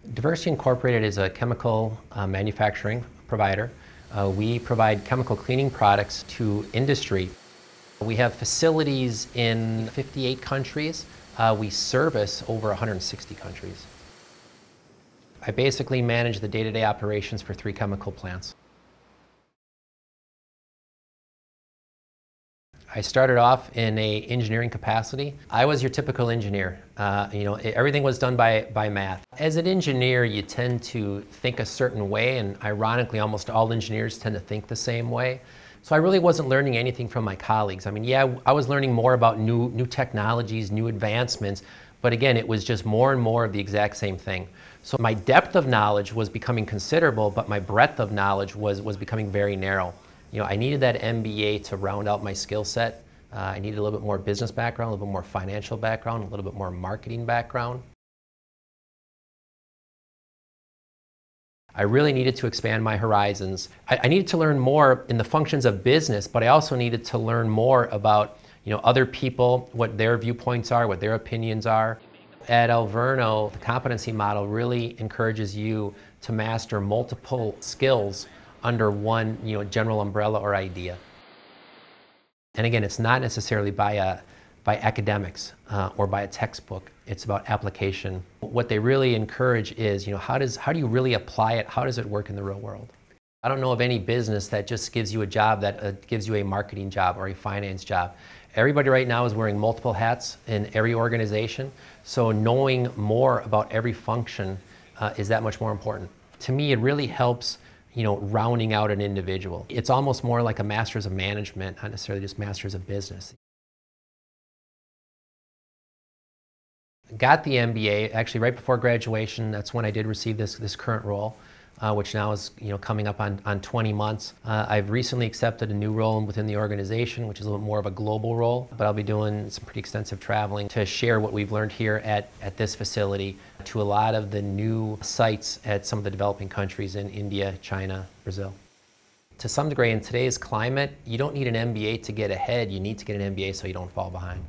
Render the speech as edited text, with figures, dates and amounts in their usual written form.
Diversey Incorporated is a chemical manufacturing provider. We provide chemical cleaning products to industry. We have facilities in 58 countries. We service over 160 countries. I basically manage the day-to-day operations for 3 chemical plants. I started off in an engineering capacity. I was your typical engineer. Everything was done by math. As an engineer, you tend to think a certain way, and ironically, almost all engineers tend to think the same way. So I really wasn't learning anything from my colleagues. I mean, yeah, I was learning more about new technologies, new advancements, but again, it was just more and more of the exact same thing. So my depth of knowledge was becoming considerable, but my breadth of knowledge was becoming very narrow. I needed that MBA to round out my skill set. I needed a little bit more business background, a little bit more financial background, a little bit more marketing background. I really needed to expand my horizons. I needed to learn more in the functions of business, but I also needed to learn more about other people, what their viewpoints are, what their opinions are. At Alverno, the competency model really encourages you to master multiple skills under one general umbrella or idea. And again, it's not necessarily by academics or by a textbook. It's about application. What they really encourage is, how do you really apply it? How does it work in the real world? I don't know of any business that just gives you a job that gives you a marketing job or a finance job. Everybody right now is wearing multiple hats in every organization, so knowing more about every function is that much more important. To me, it really helps rounding out an individual. It's almost more like a master's of management, not necessarily just master's of business. Got the MBA actually right before graduation. That's when I did receive this current role, which now is coming up on 20 months. I've recently accepted a new role within the organization, which is a little more of a global role, but I'll be doing some pretty extensive traveling to share what we've learned here at this facility to a lot of the new sites at some of the developing countries in India, China, Brazil. To some degree, in today's climate, you don't need an MBA to get ahead. You need to get an MBA so you don't fall behind.